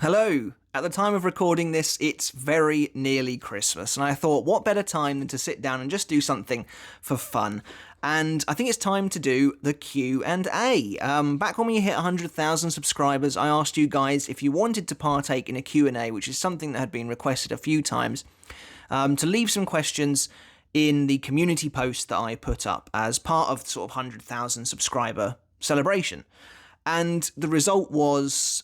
Hello! At the time of recording this, it's very nearly Christmas, and I thought, what better time than to sit down and just do something for fun? And I think it's time to do the Q&A. Back when we hit 100,000 subscribers, I asked you guys if you wanted to partake in a Q&A, which is something that had been requested a few times, to leave some questions in the community post that I put up as part of the sort of 100,000 subscriber celebration. And the result was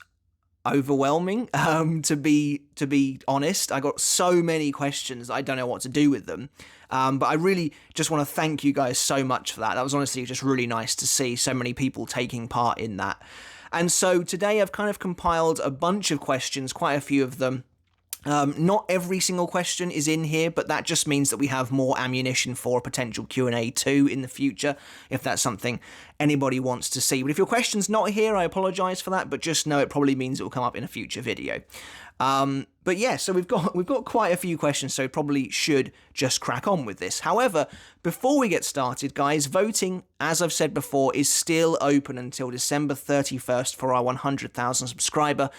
overwhelming, to be honest. I got so many questions that I don't know what to do with them, but I really just want to thank you guys so much for that. That was honestly just really nice to see so many people taking part in that. And so today I've kind of compiled a bunch of questions, quite a few of them. Not every single question is in here, but that just means that we have more ammunition for a potential Q&A too in the future, if that's something anybody wants to see. But if your question's not here, I apologise for that, but just know it probably means it will come up in a future video. But yeah, so we've got quite a few questions, so we probably should just crack on with this. However, before we get started, guys, voting, as I've said before, is still open until December 31st for our 100,000 subscriber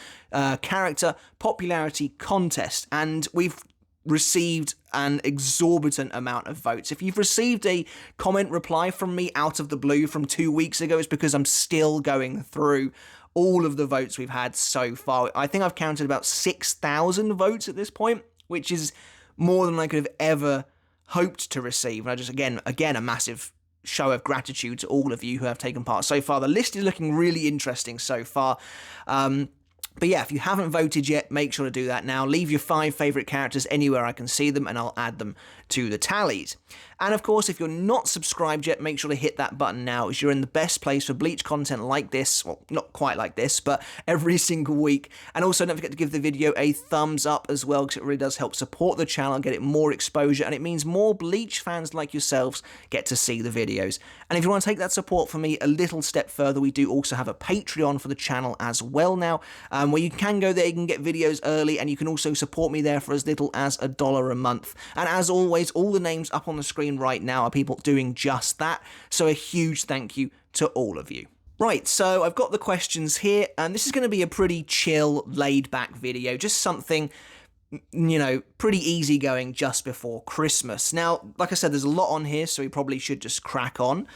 character popularity contest, and we've received an exorbitant amount of votes. If you've received a comment reply from me out of the blue from 2 weeks ago, it's because I'm still going through all of the votes we've had so far. I think I've counted about 6,000 votes at this point, which is more than I could have ever hoped to receive. And I just, again, a massive show of gratitude to all of you who have taken part so far. The list is looking really interesting so far. But yeah, if you haven't voted yet, make sure to do that now. Leave your 5 favourite characters anywhere I can see them, and I'll add them to the tallies. And of course, if you're not subscribed yet, make sure to hit that button now, as you're in the best place for Bleach content like this. Well, not quite like this, but every single week. And also, don't forget to give the video a thumbs up as well, because it really does help support the channel and get it more exposure, and it means more Bleach fans like yourselves get to see the videos. And if you want to take that support from me a little step further, we do also have a Patreon for the channel as well now, where you can go there, you can get videos early, and you can also support me there for as little as $1 a month. And as always, all the names up on the screen right now are people doing just that, so a huge thank you to all of you. Right, so I've got the questions here, and this is going to be a pretty chill, laid-back video, just something, you know, pretty easygoing just before Christmas. Now, like I said, there's a lot on here, so we probably should just crack on.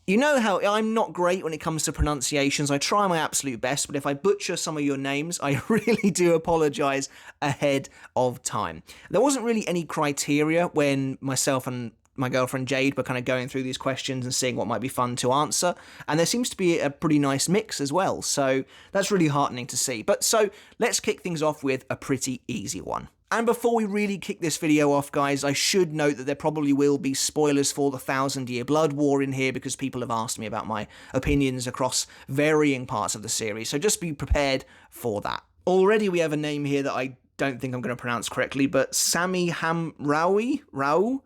You know how I'm not great when it comes to pronunciations. I try my absolute best, but if I butcher some of your names, I really do apologise ahead of time. There wasn't really any criteria when myself and my girlfriend Jade were kind of going through these questions and seeing what might be fun to answer, and there seems to be a pretty nice mix as well, so that's really heartening to see. But so, let's kick things off with a pretty easy one. And before we really kick this video off, guys, I should note that there probably will be spoilers for the 1,000-Year Blood War in here, because people have asked me about my opinions across varying parts of the series, so just be prepared for that. Already we have a name here that I don't think I'm going to pronounce correctly, but Sami Rao,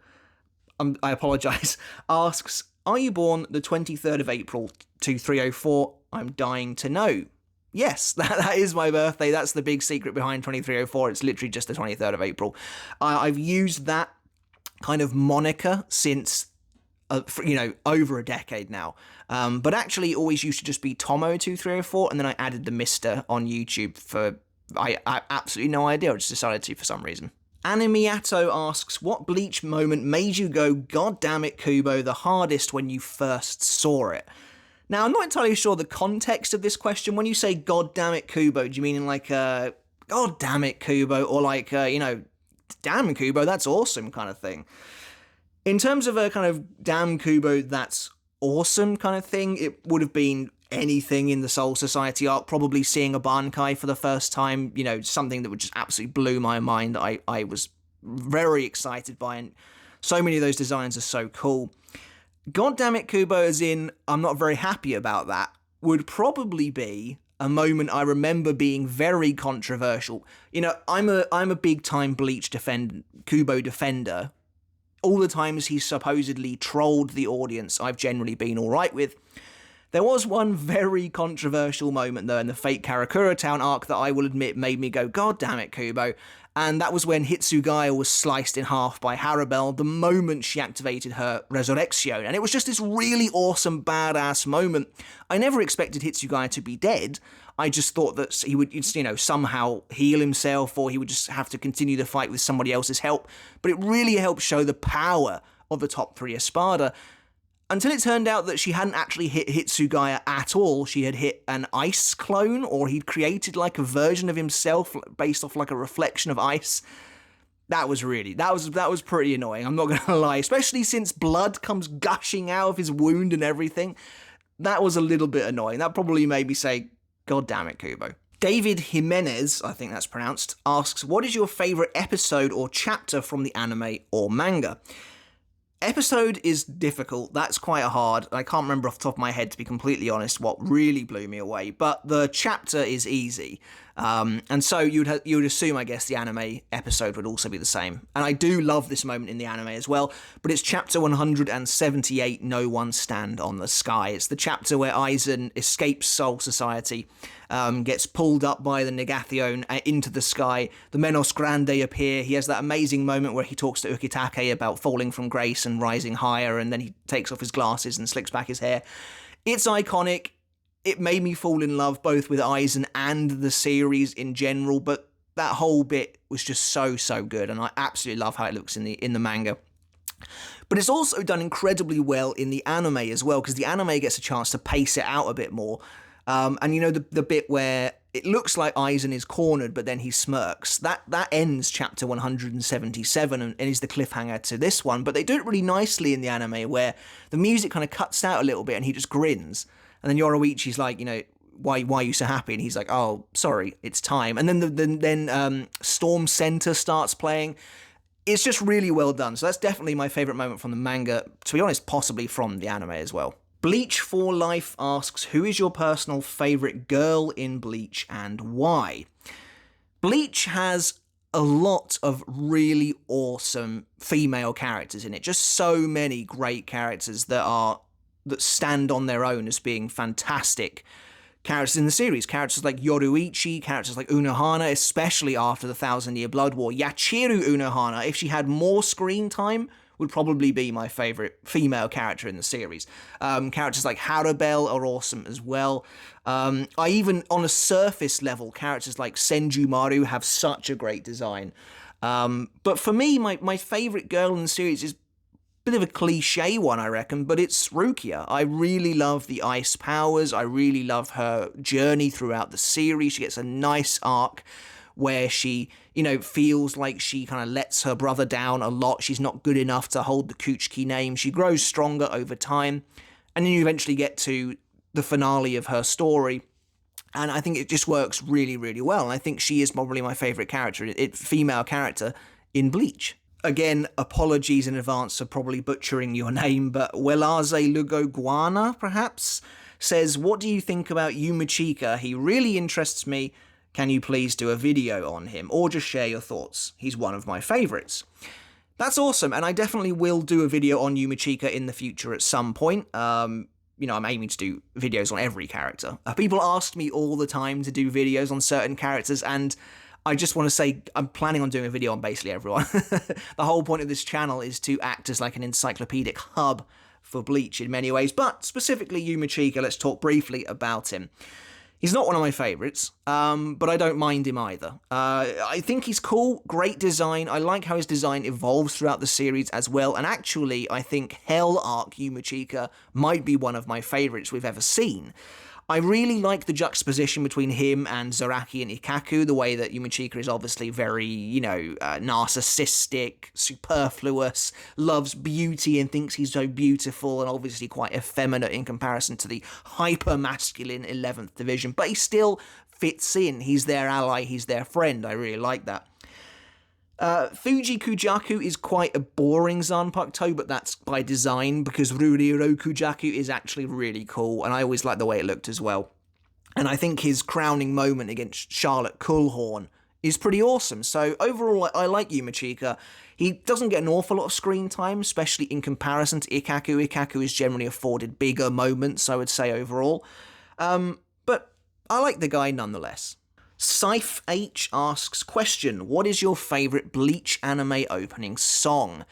I apologise, asks, are you born the 23rd of April 2304? I'm dying to know. Yes, that is my birthday. That's the big secret behind 2304. It's literally just the 23rd of April. I've used that kind of moniker since, you know, over a decade now. But actually, it always used to just be Tomo2304, and then I added the Mr. on YouTube for, I absolutely no idea. I just decided to for some reason. Animiato asks, what Bleach moment made you go, God damn it, Kubo, the hardest when you first saw it? Now, I'm not entirely sure the context of this question. When you say, God damn it, Kubo, do you mean in like, God damn it, Kubo, or like, you know, damn Kubo, that's awesome kind of thing? In terms of a kind of damn Kubo, that's awesome kind of thing, it would have been anything in the Soul Society arc, probably seeing a Bankai for the first time, you know, something that would just absolutely blew my mind, that I was very excited by, and so many of those designs are so cool. God damn it, Kubo, as in, I'm not very happy about that, would probably be a moment I remember being very controversial. You know, I'm a big-time Bleach Kubo defender. All the times he's supposedly trolled the audience, I've generally been alright with. There was one very controversial moment, though, in the Fate Karakura Town arc that I will admit made me go, God damn it, Kubo. And that was when Hitsugaya was sliced in half by Harabel the moment she activated her Resurrection. And it was just this really awesome, badass moment. I never expected Hitsugaya to be dead. I just thought that he would, somehow heal himself, or he would just have to continue the fight with somebody else's help. But it really helped show the power of the top 3 Espada. Until it turned out that she hadn't actually hit Hitsugaya at all. She had hit an ice clone, or he'd created like a version of himself based off like a reflection of ice. That was pretty annoying, I'm not gonna lie. Especially since blood comes gushing out of his wound and everything. That was a little bit annoying. That probably made me say, God damn it, Kubo. David Jimenez, I think that's pronounced, asks, what is your favourite episode or chapter from the anime or manga? Episode is difficult. That's quite hard. I can't remember off the top of my head, to be completely honest, what really blew me away. But the chapter is easy. And so you'd assume, I guess, the anime episode would also be the same. And I do love this moment in the anime as well. But it's chapter 178, No One Stand on the Sky. It's the chapter where Aizen escapes Soul Society, gets pulled up by the Negathion into the sky. The Menos Grande appear. He has that amazing moment where he talks to Ukitake about falling from grace and rising higher, and then he takes off his glasses and slicks back his hair. It's iconic. It made me fall in love both with Aizen and the series in general, but that whole bit was just so good, and I absolutely love how it looks in the manga. But it's also done incredibly well in the anime as well, because the anime gets a chance to pace it out a bit more. And the bit where it looks like Aizen is cornered, but then he smirks. That ends chapter 177 and is the cliffhanger to this one. But they do it really nicely in the anime, where the music kind of cuts out a little bit and he just grins. And then Yoruichi's like, why are you so happy? And he's like, oh, sorry, it's time. And then Storm Center starts playing. It's just really well done. So that's definitely my favourite moment from the manga. To be honest, possibly from the anime as well. Bleach for Life asks, who is your personal favourite girl in Bleach and why? Bleach has a lot of really awesome female characters in it. Just so many great characters that stand on their own as being fantastic characters in the series. Characters like Yoruichi, characters like Unohana, especially after the 1,000-Year Blood War. Yachiru Unohana, if she had more screen time, would probably be my favourite female character in the series. Characters like Harabel are awesome as well. I even, on a surface level, characters like Senju Maru have such a great design. But for me, my favourite girl in the series is bit of a cliche one, I reckon, but it's Rukia. I really love the ice powers. I really love her journey throughout the series. She gets a nice arc where she, feels like she kind of lets her brother down a lot. She's not good enough to hold the Kuchiki name. She grows stronger over time. And then you eventually get to the finale of her story. And I think it just works really, really well. And I think she is probably my favourite character, female character in Bleach. Again, apologies in advance for probably butchering your name, but Welaze Lugoguana, perhaps, says, what do you think about Yumachika? He really interests me. Can you please do a video on him? Or just share your thoughts. He's one of my favourites. That's awesome, and I definitely will do a video on Yumachika in the future at some point. I'm aiming to do videos on every character. People ask me all the time to do videos on certain characters, and I just want to say I'm planning on doing a video on basically everyone. The whole point of this channel is to act as like an encyclopedic hub for Bleach in many ways, but specifically Yumachika, let's talk briefly about him. He's not one of my favourites, but I don't mind him either. I think he's cool, great design. I like how his design evolves throughout the series as well, and actually I think Hell Arc Yumachika might be one of my favourites we've ever seen. I really like the juxtaposition between him and Zaraki and Ikaku, the way that Yumachika is obviously very, narcissistic, superfluous, loves beauty and thinks he's so beautiful, and obviously quite effeminate in comparison to the hyper-masculine 11th Division, but he still fits in. He's their ally, he's their friend. I really like that. Fuji Kujaku is quite a boring Zanpakuto, but that's by design, because Ruriro Kujaku is actually really cool, and I always like the way it looked as well. And I think his crowning moment against Charlotte Kulhorn is pretty awesome. So overall, I like Yumachika. He doesn't get an awful lot of screen time, especially in comparison to Ikkaku. Ikkaku is generally afforded bigger moments, I would say, overall. But I like the guy nonetheless. Scythe H asks, question, what is your favourite Bleach anime opening song?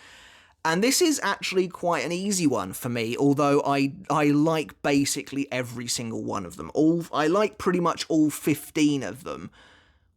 And this is actually quite an easy one for me, although I like basically every single one of them. I like pretty much all 15 of them,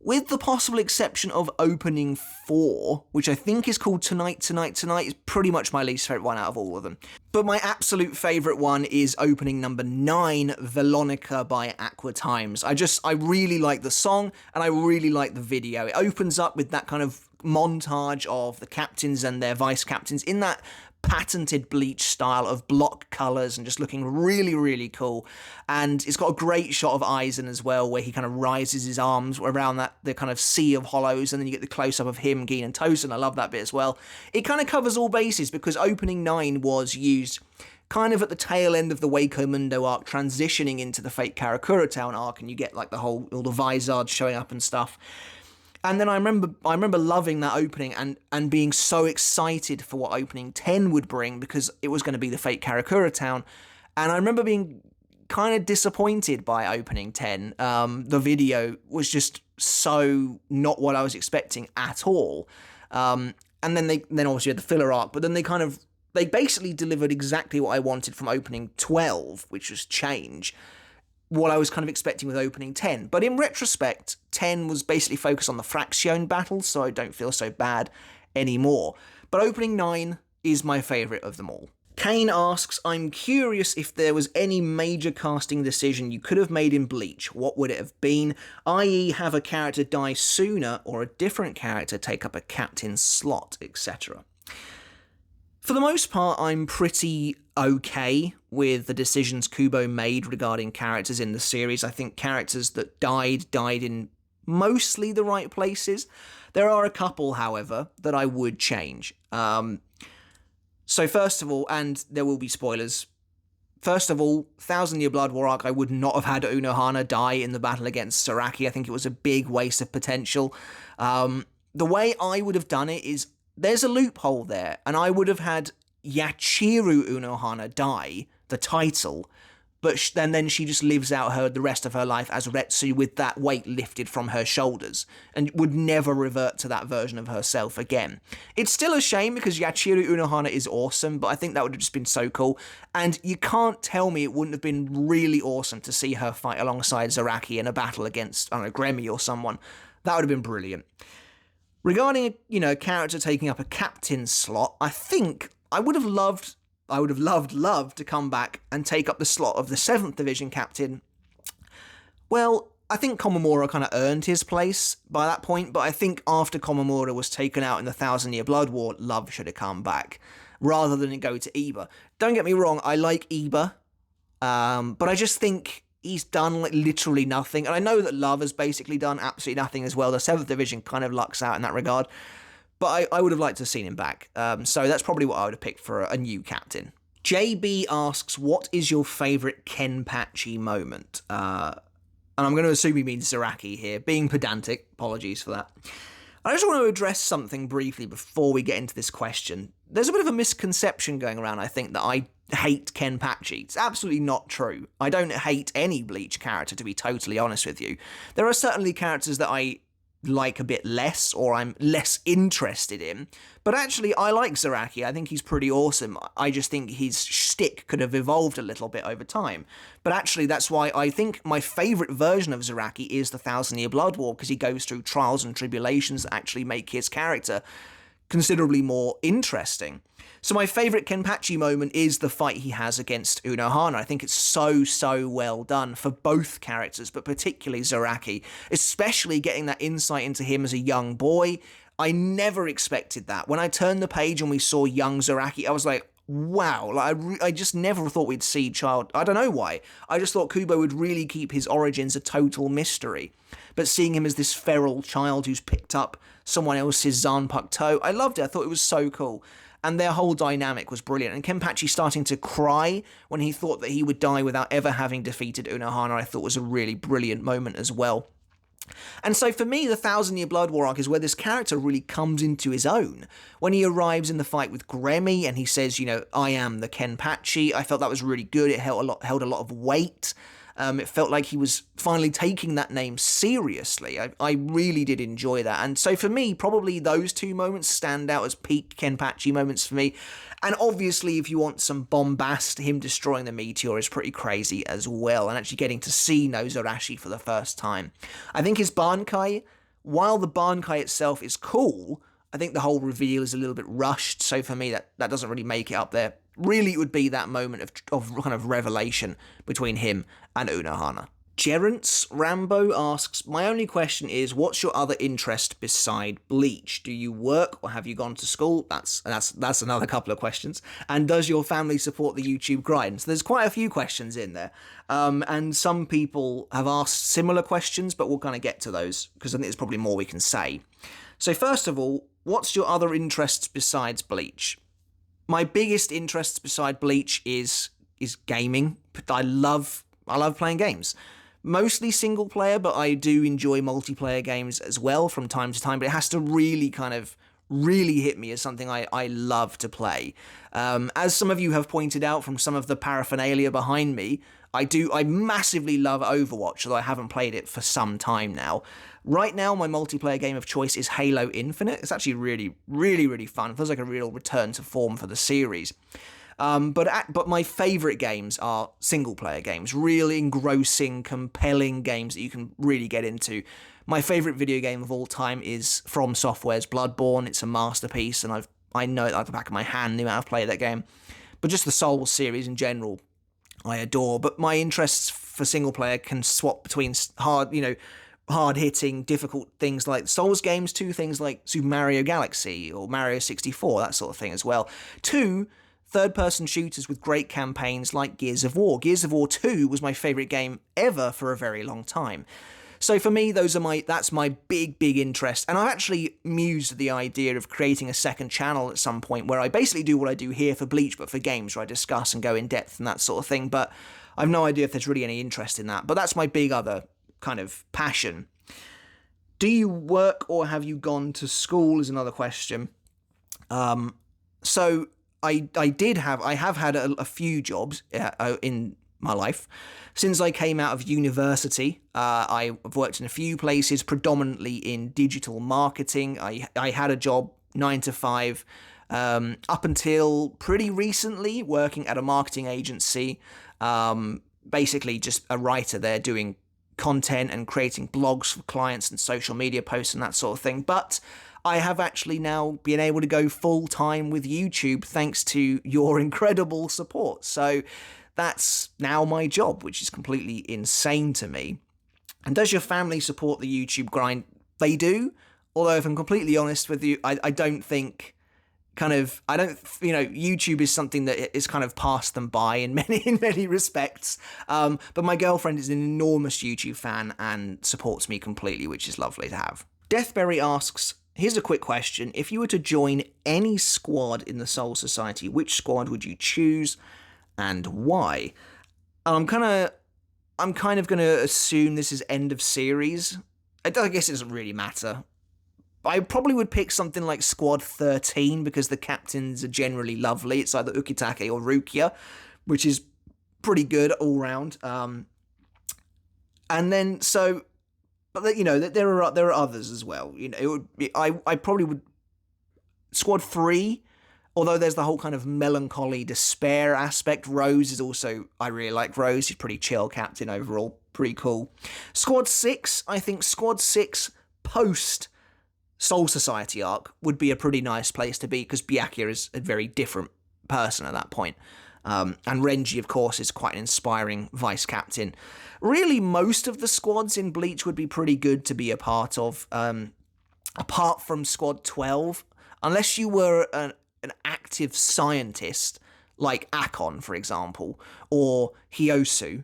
with the possible exception of opening 4, which I think is called Tonight, Tonight, Tonight. It's pretty much my least favourite one out of all of them. But my absolute favourite one is opening number 9, Velonica by Aqua Times. I really like the song, and I really like the video. It opens up with that kind of montage of the captains and their vice captains in that patented Bleach style of block colours and just looking really, really cool. And it's got a great shot of Aizen as well, where he kind of rises his arms around the kind of sea of hollows, and then you get the close-up of him, Gin, and Tosen. I love that bit as well. It kind of covers all bases, because opening 9 was used kind of at the tail end of the Waco Mundo arc, transitioning into the Fate Karakura Town arc, and you get like all the Vizards showing up and stuff. And then I remember loving that opening and being so excited for what opening 10 would bring, because it was going to be the Fate Karakura Town. And I remember being kind of disappointed by opening 10. The video was just so not what I was expecting at all. And then obviously had the filler arc, but then they basically delivered exactly what I wanted from opening 12, which was change. What I was kind of expecting with opening 10. But in retrospect, 10 was basically focused on the Fraction battles, so I don't feel so bad anymore. But opening 9 is my favourite of them all. Kane asks, I'm curious if there was any major casting decision you could have made in Bleach. What would it have been? I.e. have a character die sooner, or a different character take up a captain's slot, etc. For the most part, I'm pretty okay with the decisions Kubo made regarding characters in the series. I think characters that died in mostly the right places. There are a couple, however, that I would change. So first of all, and there will be spoilers, first of all, 1,000 Year Blood War arc, I would not have had Unohana die in the battle against Saraki. I think it was a big waste of potential. The way I would have done it is, there's a loophole there, and I would have had Yachiru Unohana die, the title, but then she just lives out the rest of her life as Retsu with that weight lifted from her shoulders, and would never revert to that version of herself again. It's still a shame, because Yachiru Unohana is awesome, but I think that would have just been so cool, and you can't tell me it wouldn't have been really awesome to see her fight alongside Zaraki in a battle against, I don't know, Gremmy or someone. That would have been brilliant. Regarding, a character taking up a captain's slot, I think I would have loved to come back and take up the slot of the 7th Division captain. Well, I think Komamura kind of earned his place by that point, but I think after Komamura was taken out in the 1,000 Year Blood War, Love should have come back, rather than it go to Iba. Don't get me wrong, I like Iba, but I just think he's done literally nothing. And I know that Love has basically done absolutely nothing as well. The 7th Division kind of lucks out in that regard. But I would have liked to have seen him back. So that's probably what I would have picked for a new captain. JB asks, what is your favourite Kenpachi moment? And I'm going to assume he means Zaraki here. Being pedantic, apologies for that. I just want to address something briefly before we get into this question. There's a bit of a misconception going around, I think, that I hate Kenpachi. It's absolutely not true. I don't hate any Bleach character, to be totally honest with you. There are certainly characters that I like a bit less, or I'm less interested in, but actually I like Zaraki. I think he's pretty awesome. I just think his shtick could have evolved a little bit over time. But actually that's why I think my favourite version of Zaraki is the 1,000 Year Blood War, because he goes through trials and tribulations that actually make his character considerably more interesting. So my favourite Kenpachi moment is the fight he has against Unohana. I think it's so well done for both characters, but particularly Zaraki, especially getting that insight into him as a young boy. I never expected that. When I turned the page and we saw young Zaraki, I was like, wow, I just never thought we'd see child. I don't know why. I just thought Kubo would really keep his origins a total mystery. But seeing him as this feral child who's picked up someone else's Zanpakuto, I loved it. I thought it was so cool. And their whole dynamic was brilliant. And Kenpachi starting to cry when he thought that he would die without ever having defeated Unohana, I thought was a really brilliant moment as well. And so for me, the Thousand Year Blood War arc is where this character really comes into his own. When he arrives in the fight with Gremmy and he says, I am the Kenpachi, I felt that was really good. It held a lot of weight. It felt like he was finally taking that name seriously. I really did enjoy that. And so for me, probably those two moments stand out as peak Kenpachi moments for me. And obviously, if you want some bombast, him destroying the meteor is pretty crazy as well. And actually getting to see Nozarashi for the first time. I think his Bankai, while the Bankai itself is cool, I think the whole reveal is a little bit rushed. So for me, that doesn't really make it up there. Really, it would be that moment of kind of revelation between him and Unohana. Gerance Rambo asks, my only question is, what's your other interest beside Bleach? Do you work or have you gone to school? That's another couple of questions. And does your family support the YouTube grind? So there's quite a few questions in there. And some people have asked similar questions, but we'll kind of get to those because I think there's probably more we can say. So first of all, what's your other interests besides Bleach? My biggest interests beside Bleach is gaming. I love playing games. Mostly single player, but I do enjoy multiplayer games as well from time to time, but it has to really hit me as something I love to play. As some of you have pointed out from some of the paraphernalia behind me, I massively love Overwatch, although I haven't played it for some time now. Right now, my multiplayer game of choice is Halo Infinite. It's actually really, really, really fun. It feels like a real return to form for the series. But my favourite games are single-player games, really engrossing, compelling games that you can really get into. My favourite video game of all time is From Software's Bloodborne. It's a masterpiece, and I know it like the back of my hand, the amount I've played that game. But just the Souls series in general, I adore. But my interests for single-player can swap between hard-hitting, difficult things like Souls games to things like Super Mario Galaxy or Mario 64, that sort of thing as well. To third-person shooters with great campaigns like Gears of War. Gears of War 2 was my favourite game ever for a very long time. So for me, that's my big interest. And I've actually mused the idea of creating a second channel at some point where I basically do what I do here for Bleach, but for games, where I discuss and go in depth and that sort of thing. But I've no idea if there's really any interest in that. But that's my big other kind of passion. Do you work or have you gone to school is another question. So I have had a few jobs in my life. Since I came out of university, I've worked in a few places, predominantly in digital marketing. I had a job 9 to 5 up until pretty recently, working at a marketing agency, basically just a writer there doing content and creating blogs for clients and social media posts and that sort of thing. But I have actually now been able to go full-time with YouTube thanks to your incredible support. So that's now my job, which is completely insane to me. And does your family support the YouTube grind? They do. Although if I'm completely honest with you, I don't think YouTube is something that is kind of passed them by in many respects. But my girlfriend is an enormous YouTube fan and supports me completely, which is lovely to have. Deathberry asks, here's a quick question. If you were to join any squad in the Soul Society, which squad would you choose and why? I'm kind of going to assume this is end of series. I guess it doesn't really matter. I probably would pick something like Squad 13 because the captains are generally lovely. It's either Ukitake or Rukia, which is pretty good all round. And then but there are others as well. I probably would Squad 3. Although there's the whole kind of melancholy despair aspect. Rose is also, I really like Rose. She's pretty chill captain overall. Pretty cool. Squad 6, I think Squad 6 post Soul Society arc would be a pretty nice place to be because Byakuya is a very different person at that point. And Renji, of course, is quite an inspiring vice captain. Really, most of the squads in Bleach would be pretty good to be a part of, apart from Squad 12. Unless you were an active scientist, like Akon, for example, or Hyosu,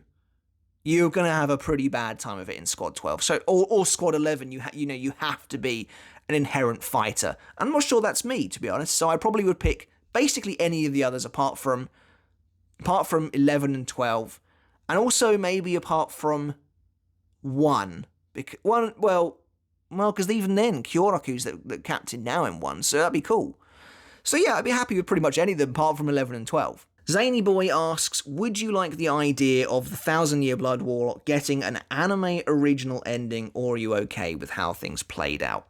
you're going to have a pretty bad time of it in Squad 12. So, or Squad 11, you have to be an inherent fighter. I'm not sure that's me, to be honest, so I probably would pick basically any of the others apart from 11 and 12, and also maybe apart from 1, Because even then, Kyoraku's the captain now in one, so that'd be cool. So yeah, I'd be happy with pretty much any of them apart from 11 and 12. Zany Boy asks, would you like the idea of the 1,000-Year Blood War getting an anime original ending, or are you okay with how things played out?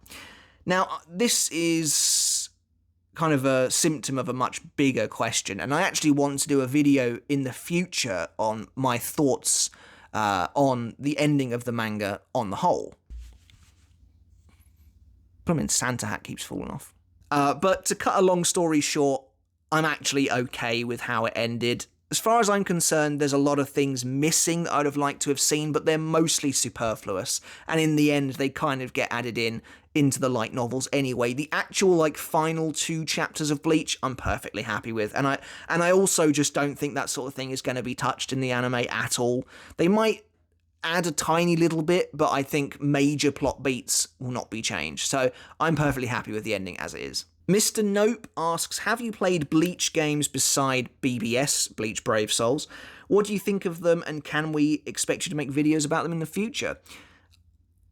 Now, this is kind of a symptom of a much bigger question, and I actually want to do a video in the future on my thoughts on the ending of the manga on the whole. I mean, Santa hat keeps falling off. But to cut a long story short, I'm actually okay with how it ended. As far as I'm concerned, there's a lot of things missing that I'd have liked to have seen, but they're mostly superfluous. And in the end, they kind of get added into the light novels anyway. The actual final 2 chapters of Bleach, I'm perfectly happy with. And I also just don't think that sort of thing is going to be touched in the anime at all. They might add a tiny little bit, but I think major plot beats will not be changed. So I'm perfectly happy with the ending as it is. Mr. Nope asks, have you played Bleach games beside BBS, Bleach Brave Souls? What do you think of them, and can we expect you to make videos about them in the future?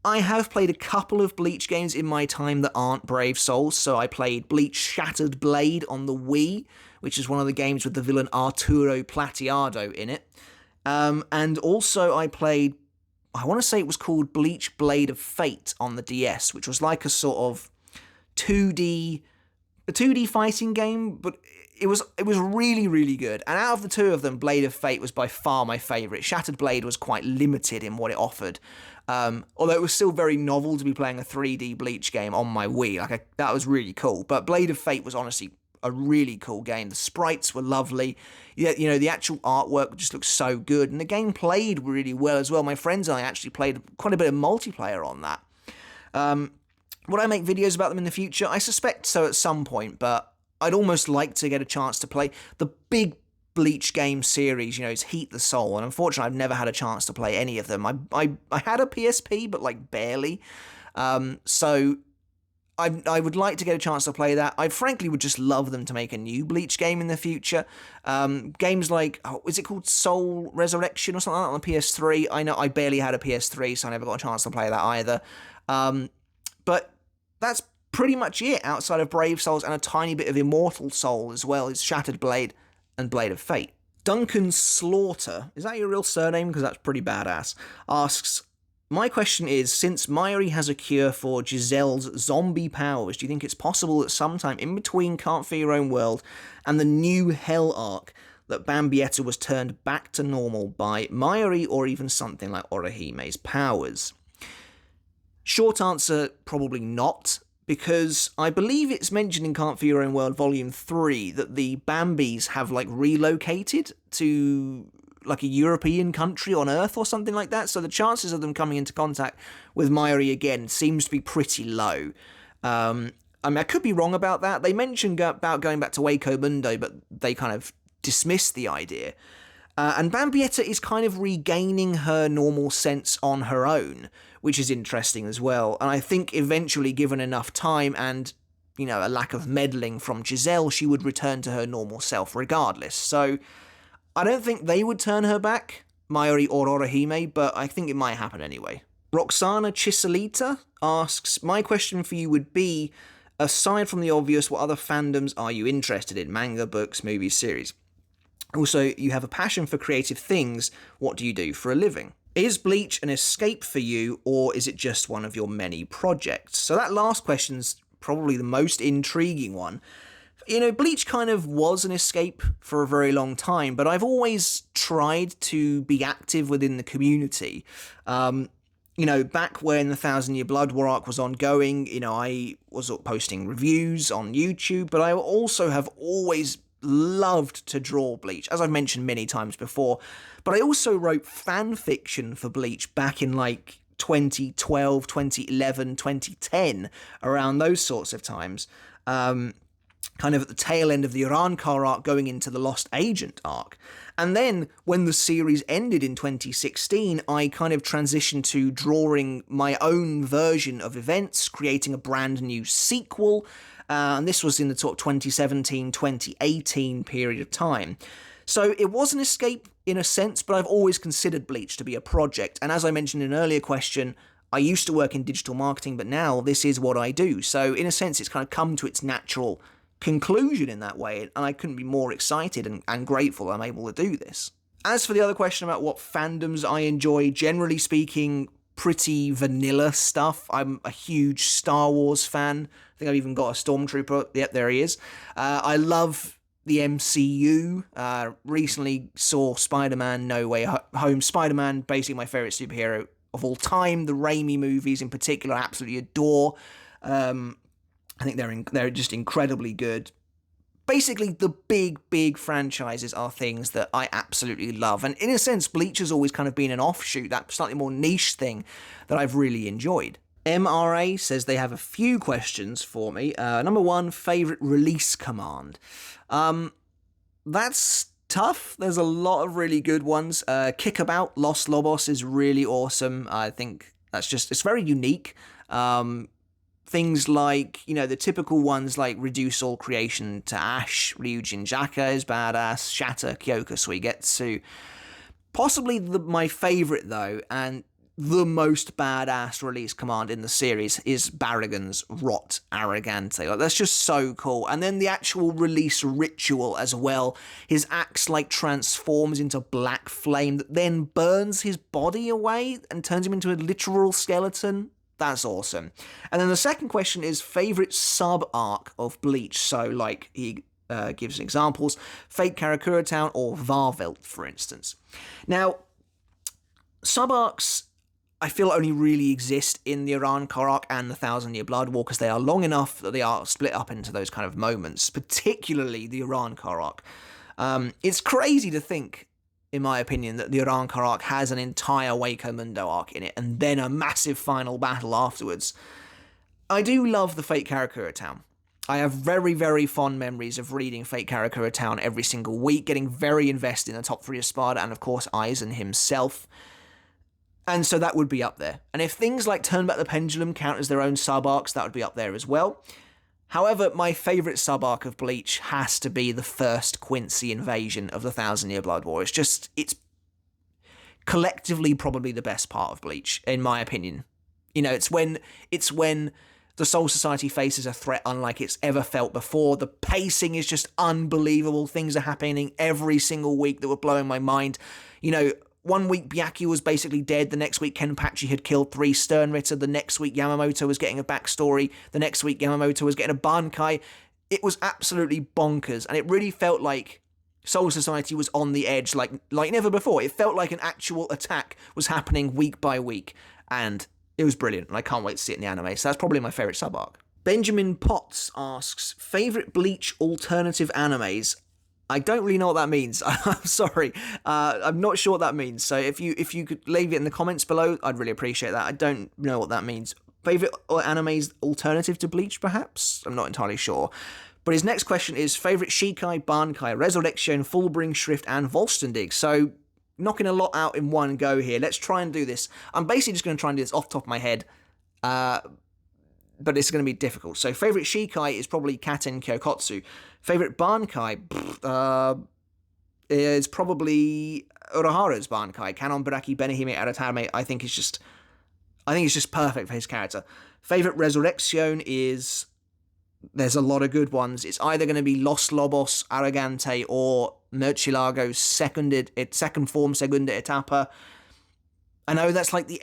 I have played a couple of Bleach games in my time that aren't Brave Souls, so I played Bleach Shattered Blade on the Wii, which is one of the games with the villain Arturo Plateado in it. And also I played, I want to say it was called Bleach Blade of Fate on the DS, which was like a sort of 2D fighting game, but it was really, really good. And out of the two of them, Blade of Fate was by far my favourite. Shattered Blade was quite limited in what it offered, although it was still very novel to be playing a 3D Bleach game on my Wii. That was really cool. But Blade of Fate was honestly a really cool game. The sprites were lovely. The actual artwork just looked so good, and the game played really well as well. My friends and I actually played quite a bit of multiplayer on that. Would I make videos about them in the future? I suspect so at some point, but I'd almost like to get a chance to play the big Bleach game series, is Heat the Soul, and unfortunately I've never had a chance to play any of them. I had a PSP, but barely. So I would like to get a chance to play that. I frankly would just love them to make a new Bleach game in the future. Games like, is it called Soul Resurrection or something like that on the PS3? I know I barely had a PS3, so I never got a chance to play that either. But that's pretty much it outside of Brave Souls and a tiny bit of Immortal Soul as well as Shattered Blade and Blade of Fate. Duncan Slaughter, is that your real surname? Because that's pretty badass. Asks, my question is, since Mayuri has a cure for Giselle's zombie powers, do you think it's possible that sometime in between Can't Fear Your Own World and the new Hell arc that Bambietta was turned back to normal by Mayuri or even something like Orihime's powers? Short answer, probably not, because I believe it's mentioned in Can't Fear Your Own World Volume 3 that the Bambis have, relocated to, a European country on Earth or something like that, so the chances of them coming into contact with Mayuri again seems to be pretty low. I could be wrong about that. They mentioned about going back to Waco Mundo, but they kind of dismissed the idea. And Bambietta is kind of regaining her normal sense on her own, which is interesting as well. And I think eventually, given enough time and, a lack of meddling from Giselle, she would return to her normal self regardless. So I don't think they would turn her back, Mayuri or Orihime, but I think it might happen anyway. Roxana Chisolita asks, my question for you would be, aside from the obvious, what other fandoms are you interested in? Manga, books, movies, series? Also, you have a passion for creative things. What do you do for a living? Is Bleach an escape for you, or is it just one of your many projects? So that last question's probably the most intriguing one. Bleach kind of was an escape for a very long time, but I've always tried to be active within the community. Back when the 1,000-Year Blood War arc was ongoing, I was posting reviews on YouTube, but I also have always loved to draw Bleach, as I've mentioned many times before. But I also wrote fan fiction for Bleach back in 2012, 2011, 2010, around those sorts of times. Kind of at the tail end of the Urankar arc going into the Lost Agent arc. And then when the series ended in 2016, I kind of transitioned to drawing my own version of events, creating a brand new sequel, and this was in the 2017-2018 period of time. So it was an escape in a sense, but I've always considered Bleach to be a project, and as I mentioned in an earlier question, I used to work in digital marketing, but now this is what I do. So in a sense, it's kind of come to its natural conclusion in that way, and I couldn't be more excited and grateful I'm able to do this. As for the other question about what fandoms I enjoy, generally speaking, pretty vanilla stuff. I'm a huge Star Wars fan. I think I've even got a Stormtrooper. Yep, there he is. I love the MCU. Recently saw Spider-Man No Way Home. Spider-Man, basically my favourite superhero of all time. The Raimi movies in particular, I absolutely adore. I think they're just incredibly good. Basically, the big franchises are things that I absolutely love. And in a sense, Bleach has always kind of been an offshoot, that slightly more niche thing that I've really enjoyed. MRA says they have a few questions for me. Number one, favourite release command. That's tough. There's a lot of really good ones. Kickabout, Los Lobos is really awesome. I think it's very unique. Things like, the typical ones like Reduce All Creation to Ash, Ryujin Jaka is badass, Shatter, Kyoka Suigetsu. Possibly my favourite though, and the most badass release command in the series is Barragan's Rot Arrogante. Like, that's just so cool. And then the actual release ritual as well. His axe transforms into black flame that then burns his body away and turns him into a literal skeleton. That's awesome. And then the second question is favourite sub-arc of Bleach. So, he gives examples, Fate Karakura Town or Varvelt, for instance. Now, sub-arcs, I feel, only really exist in the Arrancar arc and the 1,000-Year Blood War because they are long enough that they are split up into those kind of moments, particularly the Arrancar arc. It's crazy to think, in my opinion, that the Arrancar arc has an entire Waco Mundo arc in it, and then a massive final battle afterwards. I do love the Fate Karakura Town. I have very, very fond memories of reading Fate Karakura Town every single week, getting very invested in the top three of Spada, and of course Aizen himself. And so that would be up there. And if things like Turn Back the Pendulum count as their own sub-arcs, that would be up there as well. However, my favourite sub-arc of Bleach has to be the first Quincy invasion of the 1,000-Year Blood War. It's collectively probably the best part of Bleach, in my opinion. It's when the Soul Society faces a threat unlike it's ever felt before. The pacing is just unbelievable. Things are happening every single week that were blowing my mind. 1 week Byakuya was basically dead, the next week Kenpachi had killed 3 Sternritter, the next week Yamamoto was getting a backstory, the next week Yamamoto was getting a Bankai. It was absolutely bonkers, and it really felt like Soul Society was on the edge like never before. It felt like an actual attack was happening week by week, and it was brilliant, and I can't wait to see it in the anime, so that's probably my favourite sub-arc. Benjamin Potts asks, favourite Bleach alternative animes? I don't really know what that means. I'm sorry. I'm not sure what that means. So if you could leave it in the comments below, I'd really appreciate that. I don't know what that means. Favourite animes alternative to Bleach, perhaps? I'm not entirely sure. But his next question is favourite Shikai, Bankai, Resurrection, Fullbring, Shrift, and Volstendig. So knocking a lot out in one go here. Let's try and do this. I'm basically just going to try and do this off the top of my head. But it's going to be difficult. So favourite Shikai is probably Katen Kyokotsu. Favourite Bankai is probably Uraharu's Bankai. Kanon Baraki Benihime Aratame, I think it's just perfect for his character. Favourite Resurrection is, there's a lot of good ones. It's either going to be Los Lobos, Arrogante, or Murcielago's second form, Segunda Etapa. I know that's like the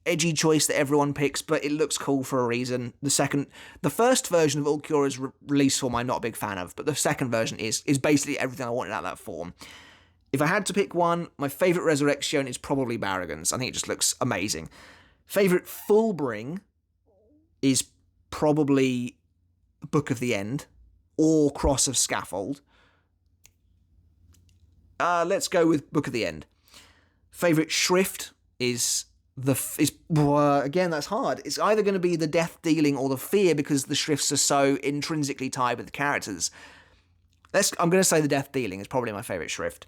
edgy choice that everyone picks, but it looks cool for a reason. The first version of Ulquiorra's release form I'm not a big fan of, but the second version is basically everything I wanted out of that form. If I had to pick one, my favourite Resurrection is probably Barragan's. I think it just looks amazing. Favourite Fullbring is probably Book of the End or Cross of Scaffold. Let's go with Book of the End. Favourite Shrift is again, that's hard. It's either going to be the death dealing or the fear because the Shrifts are so intrinsically tied with the characters. I'm going to say the death dealing is probably my favourite Shrift.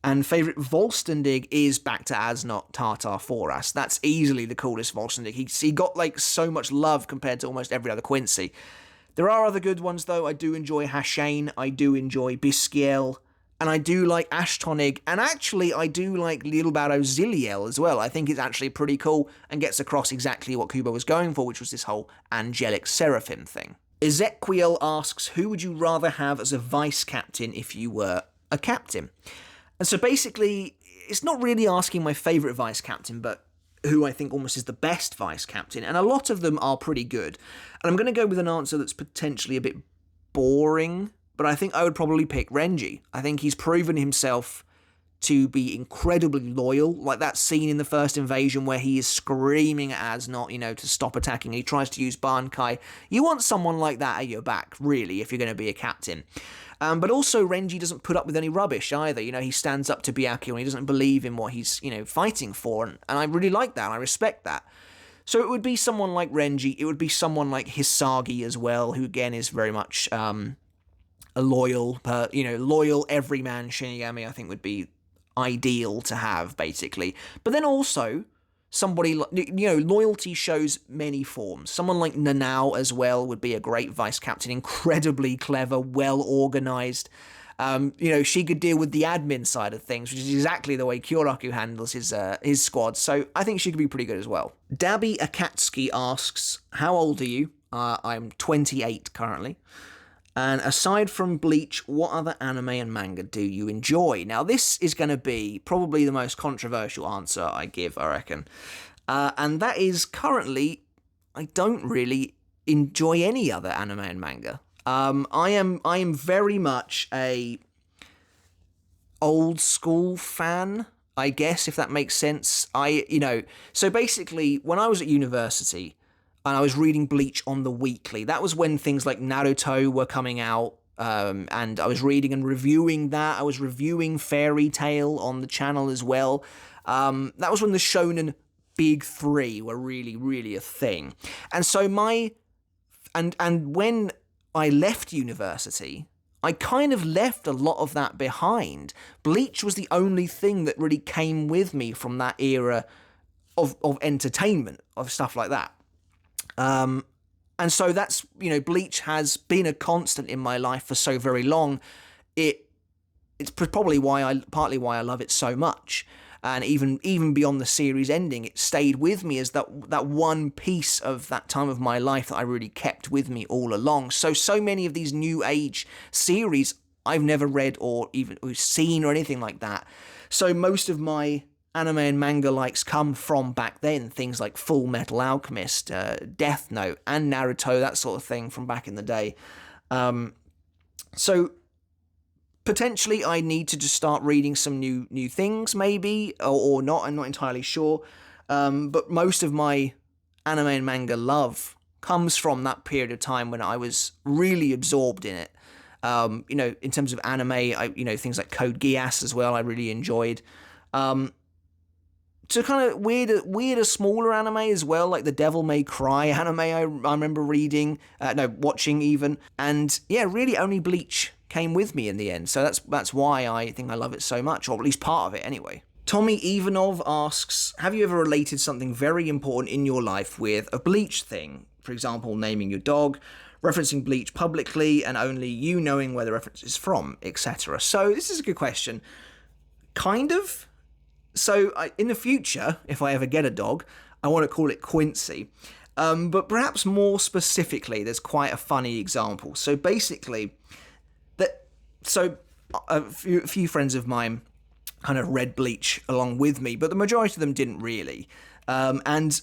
And favourite Volstendig is back to Asnot Tartar Foras. That's easily the coolest Volstendig. He got so much love compared to almost every other Quincy. There are other good ones though. I do enjoy Hashane. I do enjoy Biskiel. And I do like Ashtonig, and actually I do like Little Barrow Zilliel as well. I think it's actually pretty cool and gets across exactly what Kubo was going for, which was this whole angelic seraphim thing. Ezequiel asks, who would you rather have as a vice captain if you were a captain? And so basically, it's not really asking my favourite vice captain, but who I think almost is the best vice captain, and a lot of them are pretty good. And I'm going to go with an answer that's potentially a bit boring, but I think I would probably pick Renji. I think he's proven himself to be incredibly loyal, like that scene in the first invasion where he is screaming at Asnot, to stop attacking. He tries to use Bankai. You want someone like that at your back, really, if you're going to be a captain. But also Renji doesn't put up with any rubbish either. He stands up to Byakuya and he doesn't believe in what he's, fighting for. And I really like that. I respect that. So it would be someone like Renji. It would be someone like Hisagi as well, who again is very much a loyal everyman Shinigami. I think would be ideal to have, basically. But then also somebody like, loyalty shows many forms. Someone like Nanao as well would be a great vice captain, incredibly clever, well organized. She could deal with the admin side of things, which is exactly the way Kyoraku handles his squad. So I think she could be pretty good as well. Dabby Akatsuki asks, how old are you? I'm 28 currently. And aside from Bleach, what other anime and manga do you enjoy? Now, this is going to be probably the most controversial answer I give, I reckon. And that is currently, I don't really enjoy any other anime and manga. I am very much a old school fan, I guess, if that makes sense. So basically, when I was at university, and I was reading Bleach on the weekly. That was when things like Naruto were coming out, and I was reading and reviewing that. I was reviewing Fairy Tail on the channel as well. That was when the Shonen Big Three were really, really a thing. And so and when I left university, I kind of left a lot of that behind. Bleach was the only thing that really came with me from that era of entertainment, of stuff like that. And so that's, Bleach has been a constant in my life for so very long. It's probably partly why I love it so much. And even beyond the series ending, it stayed with me as that one piece of that time of my life that I really kept with me all along. So many of these new age series I've never read or even seen or anything like that. So most of my anime and manga likes come from back then, things like Full Metal Alchemist, Death Note, and Naruto, that sort of thing from back in the day. So potentially I need to just start reading some new things, maybe, or not, I'm not entirely sure. But most of my anime and manga love comes from that period of time when I was really absorbed in it. In terms of anime, things like Code Geass as well, I really enjoyed. To kind of weirder, smaller anime as well, like the Devil May Cry anime I remember watching even. And yeah, really only Bleach came with me in the end. So that's why I think I love it so much, or at least part of it anyway. Tommy Ivanov asks, have you ever related something very important in your life with a Bleach thing? For example, naming your dog, referencing Bleach publicly, and only you knowing where the reference is from, etc. So this is a good question. Kind of. So in the future, if I ever get a dog, I want to call it Quincy. But perhaps more specifically, there's quite a funny example. So basically, a few friends of mine kind of read Bleach along with me, but the majority of them didn't really. And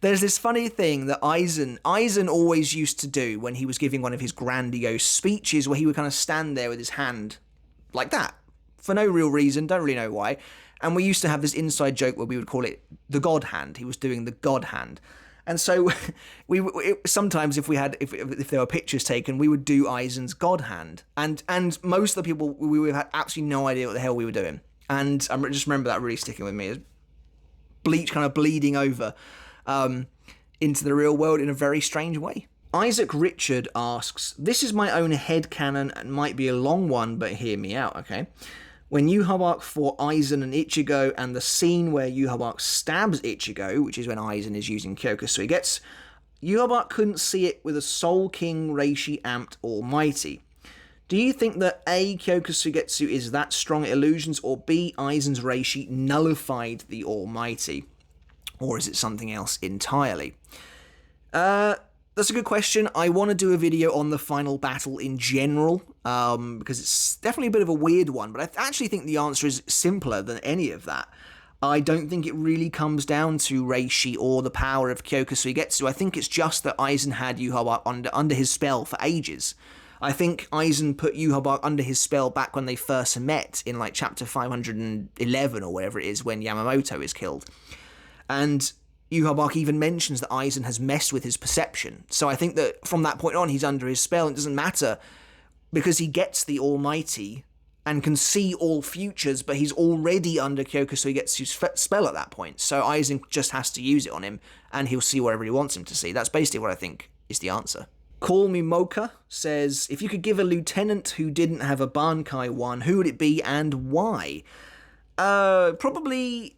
there's this funny thing that Aizen always used to do when he was giving one of his grandiose speeches, where he would kind of stand there with his hand like that, for no real reason, don't really know why. And we used to have this inside joke where we would call it the God Hand. He was doing the God Hand. And so sometimes if there were pictures taken, we would do Aizen's God Hand. And most of the people, we would have had absolutely no idea what the hell we were doing. And I just remember that really sticking with me. Bleach kind of bleeding over into the real world in a very strange way. Isaac Richard asks, this is my own headcanon and might be a long one, but hear me out, okay? When Yhwach fought Aizen and Ichigo, and the scene where Yhwach stabs Ichigo, which is when Aizen is using Kyokusui gets, Yhwach couldn't see it with a Soul King Reishi Amped Almighty. Do you think that A, Kyoka Suigetsu is that strong at illusions, or B, Aizen's Reishi nullified the Almighty? Or is it something else entirely? That's a good question. I want to do a video on the final battle in general, because it's definitely a bit of a weird one, but I actually think the answer is simpler than any of that. I don't think it really comes down to Reishi or the power of Kyoka Suigetsu. I think it's just that Aizen had Yhwach under his spell for ages. I think Aizen put Yhwach under his spell back when they first met in like chapter 511 or whatever it is, when Yamamoto is killed. And Yhwach even mentions that Aizen has messed with his perception. So I think that from that point on, he's under his spell. It doesn't matter because he gets the Almighty and can see all futures, but he's already under Kyoka Suigetsu's spell at that point. So Aizen just has to use it on him, and he'll see whatever he wants him to see. That's basically what I think is the answer. Call Me Mocha says, if you could give a lieutenant who didn't have a Bankai one, who would it be and why? Probably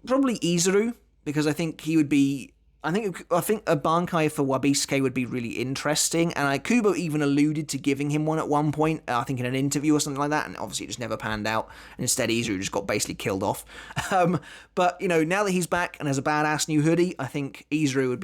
Izuru, because I think he would be... I think a Bankai for Wabisuke would be really interesting, and Kubo even alluded to giving him one at one point, I think in an interview or something like that, and obviously it just never panned out, and instead Izuru just got basically killed off. But, you know, now that he's back and has a badass new hoodie, I think Izuru would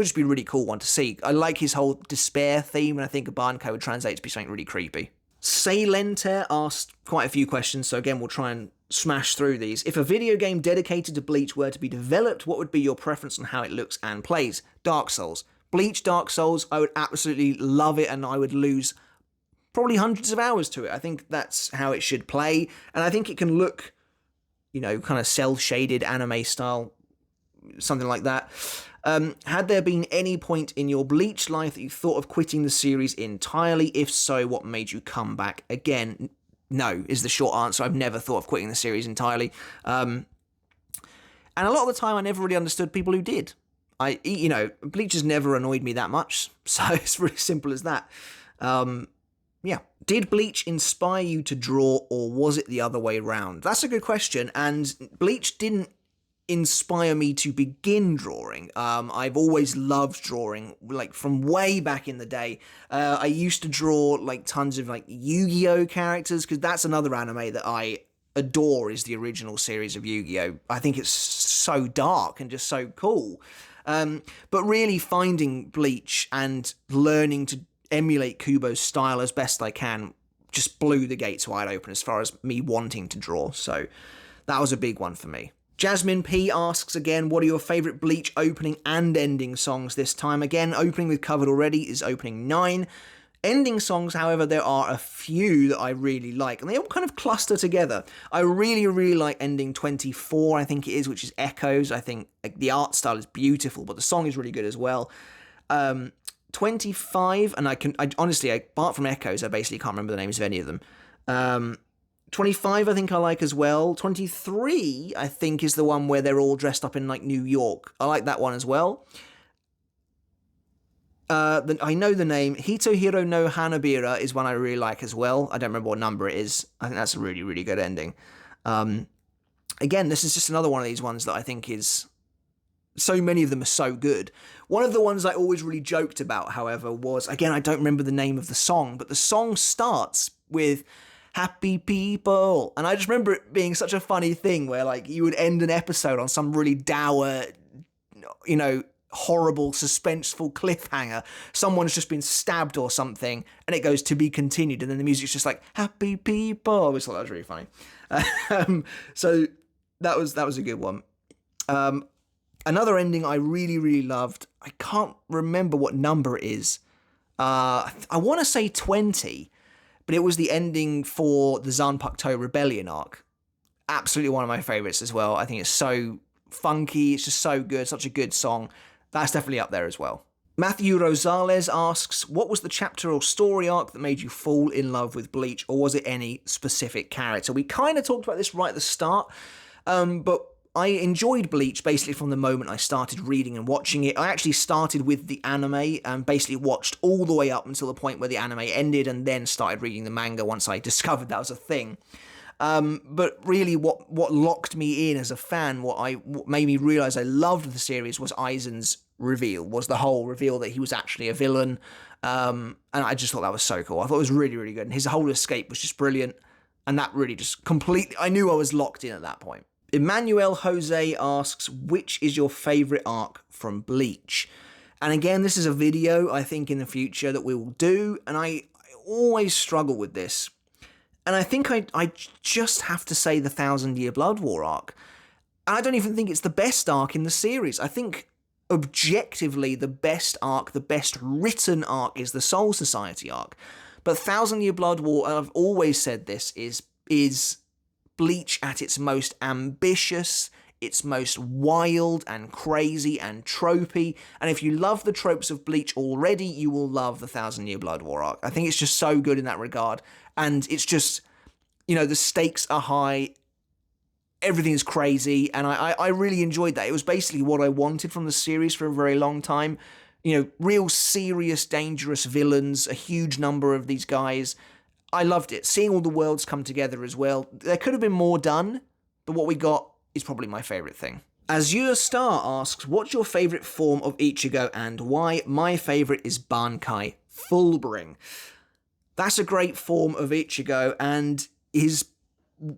just be a really cool one to see. I like his whole despair theme, and I think a Bankai would translate to be something really creepy. Saylenter asked quite a few questions, so again, we'll try and smash through these. If a video game dedicated to Bleach were to be developed, what would be your preference on how it looks and plays? Dark Souls. Bleach Dark Souls, I would absolutely love it, and I would lose probably hundreds of hours to it. I think that's how it should play, and I think it can look, you know, kind of cel-shaded anime style, something like that. Had there been any point in your Bleach life that you thought of quitting the series entirely? If so, what made you come back again? No, is the short answer. I've never thought of quitting the series entirely. And a lot of the time, I never really understood people who did. Bleach has never annoyed me that much, so it's really simple as that. Yeah. Did Bleach inspire you to draw, or was it the other way around? That's a good question, and Bleach didn't inspire me to begin drawing. I've always loved drawing, like from way back in the day. I used to draw like tons of like Yu-Gi-Oh characters, because that's another anime that I adore, is the original series of Yu-Gi-Oh. I think it's so dark and just so cool. But really finding Bleach and learning to emulate Kubo's style as best I can just blew the gates wide open as far as me wanting to draw. So that was a big one for me. Jasmine P asks again, what are your favourite Bleach opening and ending songs this time? Again, opening we've covered already is opening 9. Ending songs, however, there are a few that I really like, and they all kind of cluster together. I really, really like ending 24, I think it is, which is Echoes. I think the art style is beautiful, but the song is really good as well. 25, and I honestly, apart from Echoes, I basically can't remember the names of any of them. 25 I think I like as well. 23 I think is the one where they're all dressed up in like New York. I like that one as well. I know the name. Hitohiro no Hanabira is one I really like as well. I don't remember what number it is. I think that's a really, really good ending. Again, this is just another one of these ones that I think is... So many of them are so good. One of the ones I always really joked about, however, was... Again, I don't remember the name of the song, but the song starts with... Happy people. And I just remember it being such a funny thing where like you would end an episode on some really dour, you know, horrible, suspenseful cliffhanger. Someone's just been stabbed or something, and it goes to be continued, and then the music's just like happy people. I always thought that was really funny. So that was a good one. Another ending I really, really loved. I can't remember what number it is. I want to say 20. But it was the ending for the Zanpakuto Rebellion arc. Absolutely one of my favourites as well. I think it's so funky, it's just so good, such a good song. That's definitely up there as well. Matthew Rosales asks, what was the chapter or story arc that made you fall in love with Bleach, or was it any specific character? We kind of talked about this right at the start, but I enjoyed Bleach basically from the moment I started reading and watching it. I actually started with the anime and basically watched all the way up until the point where the anime ended, and then started reading the manga once I discovered that was a thing. But really what locked me in as a fan, what made me realise I loved the series was Aizen's reveal, was the whole reveal that he was actually a villain. And I just thought that was so cool. I thought it was really, really good. And his whole escape was just brilliant. And that really just completely, I knew I was locked in at that point. Emmanuel Jose asks, which is your favourite arc from Bleach? And again, this is a video, I think, in the future that we will do. And I always struggle with this. And I think I just have to say the 1,000-Year Blood War arc. And I don't even think it's the best arc in the series. I think objectively the best arc, the best written arc is the Soul Society arc. But 1,000-Year Blood War, and I've always said this, is Bleach at its most ambitious, its most wild and crazy and tropey. And if you love the tropes of Bleach already, you will love the 1,000-Year Blood War arc. I think it's just so good in that regard. And it's just, the stakes are high, everything is crazy, and I really enjoyed that. It was basically what I wanted from the series for a very long time. Real serious, dangerous villains, a huge number of these guys. I loved it. Seeing all the worlds come together as well. There could have been more done, but what we got is probably my favourite thing. Azure Star asks, what's your favourite form of Ichigo and why? My favourite is Bankai Fullbring. That's a great form of Ichigo and is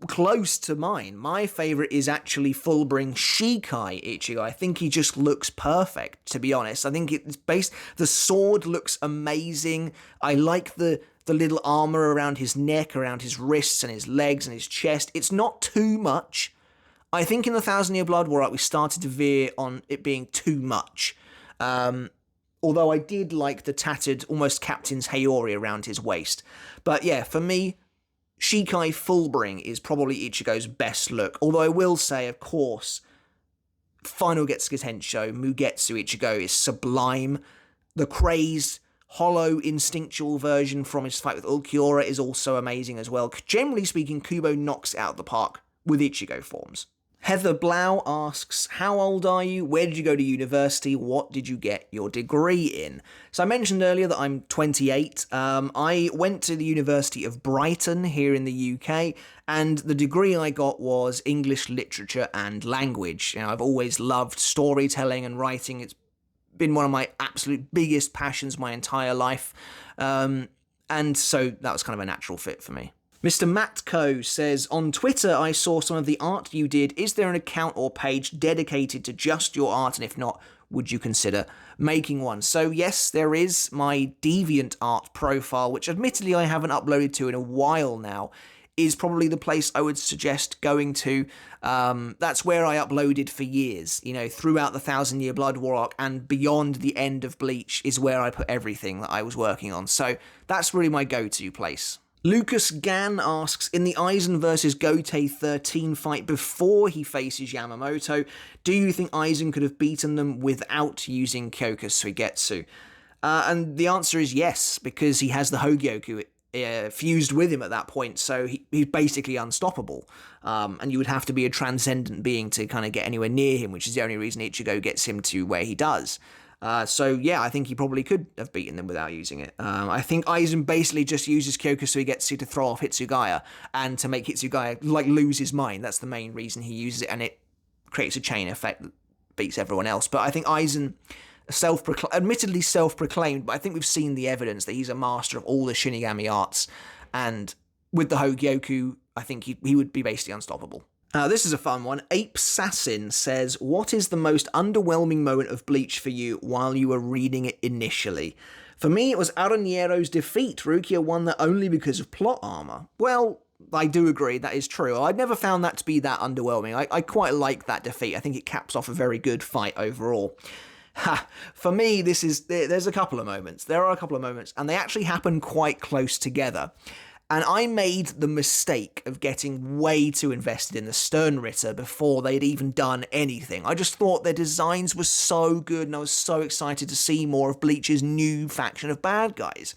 close to mine. My favourite is actually Fullbring Shikai Ichigo. I think he just looks perfect, to be honest. I think it's based... The sword looks amazing. I like the little armour around his neck, around his wrists and his legs and his chest. It's not too much. I think in the 1,000-Year Blood War arc, we started to veer on it being too much. Although I did like the tattered, almost Captain's Haori around his waist. But yeah, for me, Shikai Fullbring is probably Ichigo's best look. Although I will say, of course, Final Getsuga Tensho, Mugetsu Ichigo is sublime. The crazed, hollow, instinctual version from his fight with Ulquiorra is also amazing as well. Generally speaking, Kubo knocks it out of the park with Ichigo forms. Heather Blau asks, how old are you? Where did you go to university? What did you get your degree in? So I mentioned earlier that I'm 28. I went to the University of Brighton here in the UK, and the degree I got was English Literature and Language. I've always loved storytelling and writing. It's been one of my absolute biggest passions my entire life. And so that was kind of a natural fit for me. Mr. Matco says, on Twitter, I saw some of the art you did. Is there an account or page dedicated to just your art? And if not, would you consider making one? So yes, there is my DeviantArt profile, which admittedly I haven't uploaded to in a while now, is probably the place I would suggest going to. That's where I uploaded for years, throughout the 1,000-Year Blood War arc and beyond the end of Bleach is where I put everything that I was working on. So that's really my go-to place. Lucas Gann asks, in the Aizen vs Gotei 13 fight before he faces Yamamoto, do you think Aizen could have beaten them without using Kyoka Suigetsu? And the answer is yes, because he has the Hogyoku fused with him at that point, so he's basically unstoppable. And you would have to be a transcendent being to kind of get anywhere near him, which is the only reason Ichigo gets him to where he does. So yeah, I think he probably could have beaten them without using it. I think Aizen basically just uses Kyoka Suigetsu to throw off Hitsugaya and to make Hitsugaya lose his mind. That's the main reason he uses it, and it creates a chain effect that beats everyone else. But I think Aizen, admittedly self-proclaimed, but I think we've seen the evidence that he's a master of all the Shinigami arts, and with the Hogyoku, I think he would be basically unstoppable. This is a fun one. Ape Sassin says, what is the most underwhelming moment of Bleach for you while you were reading it initially? For me, it was Aranyero's defeat. Rukia won that only because of plot armor. Well, I do agree, that is true. I'd never found that to be that underwhelming. I quite like that defeat. I think it caps off a very good fight overall. For me, there's a couple of moments. There are a couple of moments, and they actually happen quite close together. And I made the mistake of getting way too invested in the Sternritter before they'd even done anything. I just thought their designs were so good, and I was so excited to see more of Bleach's new faction of bad guys.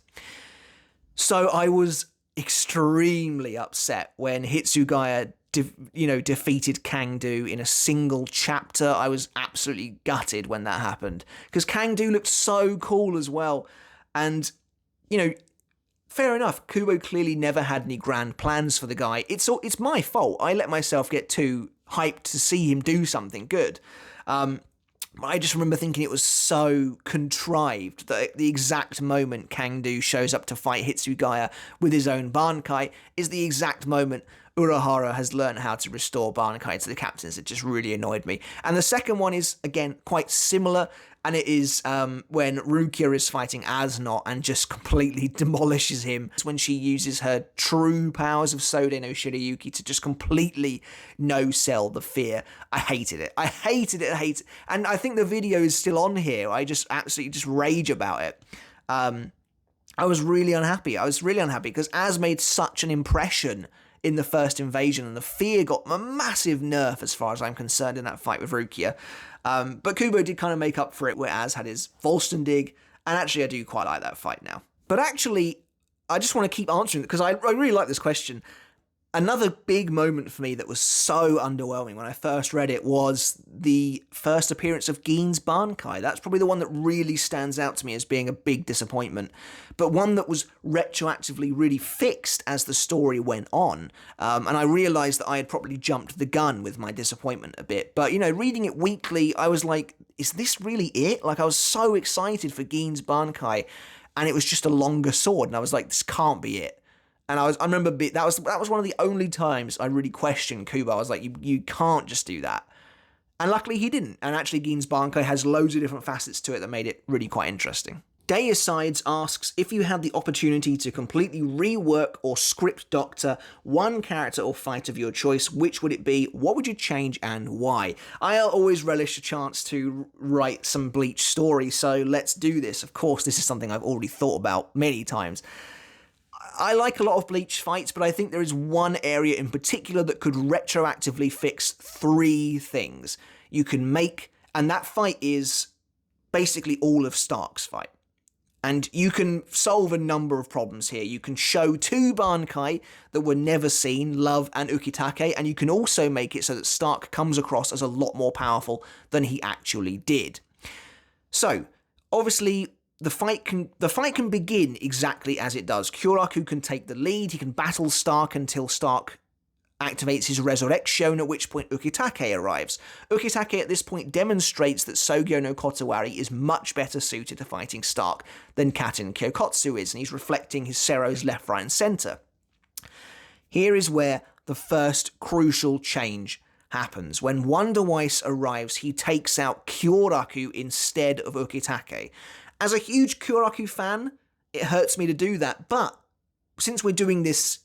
So I was extremely upset when Hitsugaya defeated Kangdu in a single chapter. I was absolutely gutted when that happened, because Kangdu looked so cool as well. And, fair enough. Kubo clearly never had any grand plans for the guy. It's my fault. I let myself get too hyped to see him do something good. I just remember thinking it was so contrived that the exact moment Kangdu shows up to fight Hitsugaya with his own Bankai is the exact moment Urahara has learned how to restore Bankai to the captains. It just really annoyed me. And the second one is, again, quite similar, and it is when Rukia is fighting Asnot and just completely demolishes him. It's when she uses her true powers of Sode no Shirayuki to just completely no-sell the fear. I hated it. I hated it. And I think the video is still on here. I just absolutely just rage about it. I was really unhappy. Because Az made such an impression in the first invasion, and the fear got a massive nerf as far as I'm concerned in that fight with Rukia. But Kubo did kind of make up for it, where Az had his Volston dig, and actually I do quite like that fight now. But actually, I just want to keep answering it, because I really like this question. Another big moment for me that was so underwhelming when I first read it was the first appearance of Gein's Bankai. That's probably the one that really stands out to me as being a big disappointment, but one that was retroactively really fixed as the story went on. And I realised that I had probably jumped the gun with my disappointment a bit. But, reading it weekly, I was like, is this really it? Like, I was so excited for Gein's Bankai, and it was just a longer sword, and I was like, this can't be it. And I remember that was one of the only times I really questioned Kubo. I was like, you can't just do that. And luckily he didn't. And actually Gein's Bankai has loads of different facets to it that made it really quite interesting. Deicides asks, if you had the opportunity to completely rework or script doctor one character or fight of your choice, which would it be? What would you change and why? I'll always relish a chance to write some Bleach story, so let's do this. Of course, this is something I've already thought about many times. I like a lot of Bleach fights, but I think there is one area in particular that could retroactively fix 3 things you can make, and that fight is basically all of Stark's fight. And you can solve a number of problems here. You can show 2 Bankai that were never seen, Love and Ukitake, and you can also make it so that Stark comes across as a lot more powerful than he actually did. So, obviously, the fight can begin exactly as it does. Kyoraku can take the lead, he can battle Stark until Stark activates his Resurrection, at which point Ukitake arrives. Ukitake at this point demonstrates that Sogyo no Kotowari is much better suited to fighting Stark than Katen Kyokotsu is, and he's reflecting his Sero's left, right and centre. Here is where the first crucial change happens. When Wonder Weiss arrives, he takes out Kyoraku instead of Ukitake. As a huge Kyoraku fan, it hurts me to do that, but since we're doing this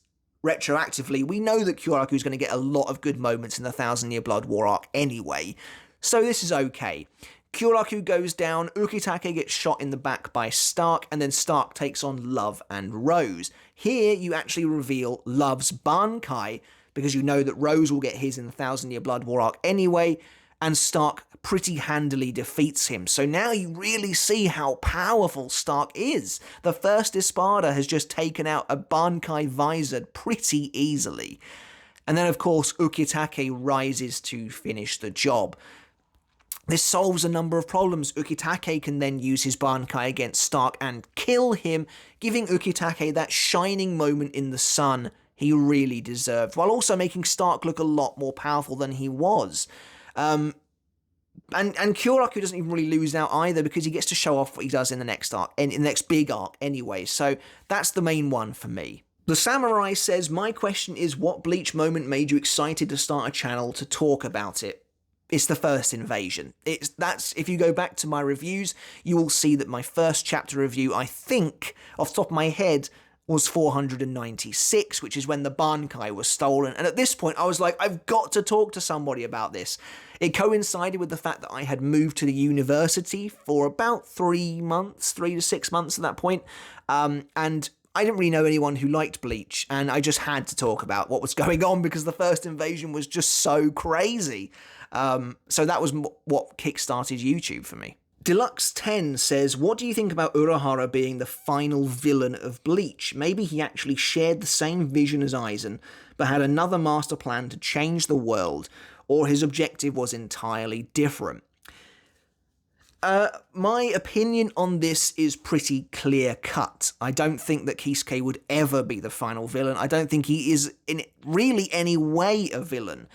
retroactively, we know that Kyoraku is going to get a lot of good moments in the 1,000-Year Blood War arc anyway, so this is okay. Kyoraku goes down, Ukitake gets shot in the back by Stark, and then Stark takes on Love and Rose. Here, you actually reveal Love's Bankai, because you know that Rose will get his in the 1,000-Year Blood War arc anyway, and Stark pretty handily defeats him. So now you really see how powerful Stark is. The first Espada has just taken out a Bankai Visored pretty easily. And then, of course, Ukitake rises to finish the job. This solves a number of problems. Ukitake can then use his Bankai against Stark and kill him, giving Ukitake that shining moment in the sun he really deserved, while also making Stark look a lot more powerful than he was. And Kyoraku doesn't even really lose out either, because he gets to show off what he does in the next arc, in the next big arc anyway, so that's the main one for me. The Samurai says, my question is, what Bleach moment made you excited to start a channel to talk about it? It's the first invasion. If you go back to my reviews, you will see that my first chapter review, I think, off the top of my head, was 496, which is when the Bankai was stolen. And at this point, I was like, I've got to talk to somebody about this. It coincided with the fact that I had moved to the university for about 3 to 6 months at that point. And I didn't really know anyone who liked Bleach, and I just had to talk about what was going on because the first invasion was just so crazy. So that was what kickstarted YouTube for me. Deluxe10 says, what do you think about Urahara being the final villain of Bleach? Maybe he actually shared the same vision as Aizen, but had another master plan to change the world, or his objective was entirely different. My opinion on this is pretty clear-cut. I don't think that Kisuke would ever be the final villain. I don't think he is in really any way a villain.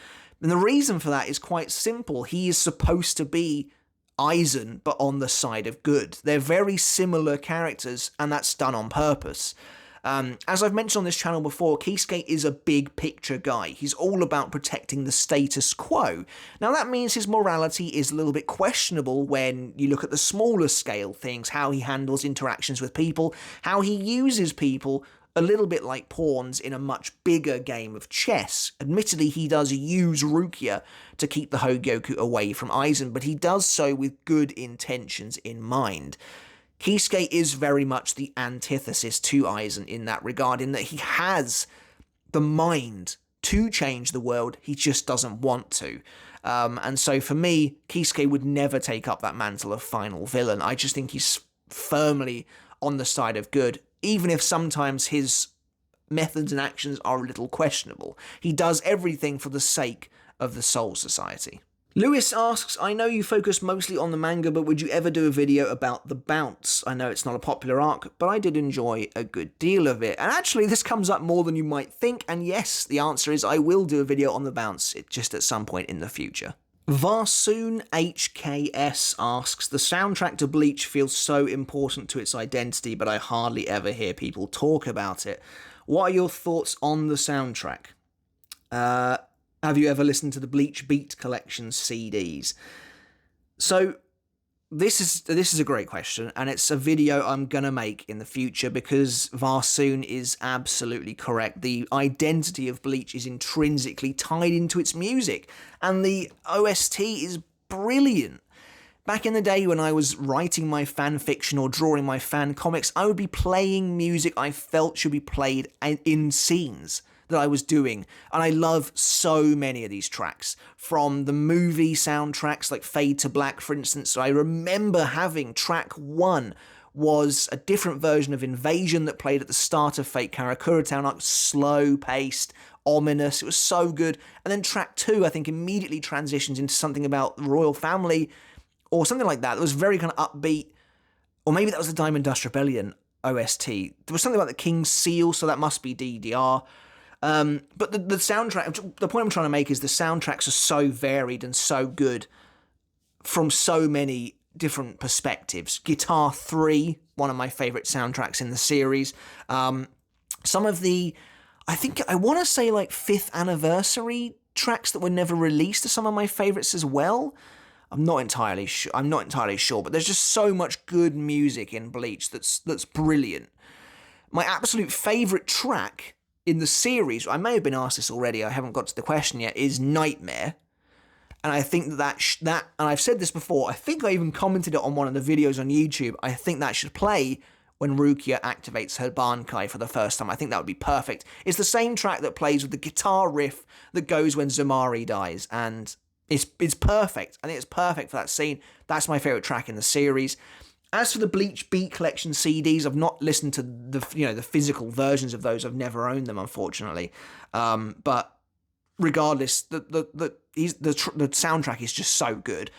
And the reason for that is quite simple. He is supposed to be Aizen, but on the side of good. They're very similar characters, and that's done on purpose. As I've mentioned on this channel before, Kisuke is a big picture guy. He's all about protecting the status quo. Now that means his morality is a little bit questionable when you look at the smaller scale things, how he handles interactions with people, how he uses people a little bit like pawns in a much bigger game of chess. Admittedly, he does use Rukia to keep the Hogyoku away from Aizen, but he does so with good intentions in mind. Kisuke is very much the antithesis to Aizen in that regard, in that he has the mind to change the world, he just doesn't want to. And so for me, Kisuke would never take up that mantle of final villain. I just think he's firmly on the side of good, even if sometimes his methods and actions are a little questionable. He does everything for the sake of the Soul Society. Lewis asks, I know you focus mostly on the manga, but would you ever do a video about The Bounce? I know it's not a popular arc, but I did enjoy a good deal of it. And actually, this comes up more than you might think, and yes, the answer is I will do a video on The Bounce, just at some point in the future. Varsoon HKS asks, the soundtrack to Bleach feels so important to its identity, but I hardly ever hear people talk about it. What are your thoughts on the soundtrack? Have you ever listened to the Bleach Beat Collection CDs? So this is a great question, and it's a video I'm gonna make in the future because Varsoon is absolutely correct. The identity of Bleach is intrinsically tied into its music, and the OST is brilliant. Back in the day when I was writing my fan fiction or drawing my fan comics, I would be playing music I felt should be played in scenes that I was doing, and I love so many of these tracks, from the movie soundtracks like Fade to Black, for instance. So I remember having track 1 was a different version of Invasion that played at the start of Fate Karakura Town, like slow-paced, ominous, it was so good. And then track 2, I think, immediately transitions into something about the royal family, or something like that. It was very kind of upbeat, or maybe that was the Diamond Dust Rebellion OST. There was something about the King's Seal, so that must be DDR. But the soundtrack, the point I'm trying to make is the soundtracks are so varied and so good from so many different perspectives. Guitar 3, one of my favourite soundtracks in the series. Some of the, I want to say like 5th anniversary tracks that were never released are some of my favourites as well. I'm not entirely sure, but there's just so much good music in Bleach that's brilliant. My absolute favourite track in the series, I may have been asked this already, I haven't got to the question yet, is Nightmare. And I think that and I've said this before, I think I even commented it on one of the videos on YouTube, I think that should play when Rukia activates her Bankai for the first time. I think that would be perfect. It's the same track that plays with the guitar riff that goes when Zumari dies, and it's perfect. I think it's perfect for that scene. That's my favourite track in the series. As for the Bleach Beat Collection CDs, I've not listened to the physical versions of those. I've never owned them, unfortunately. But regardless, the soundtrack is just so good.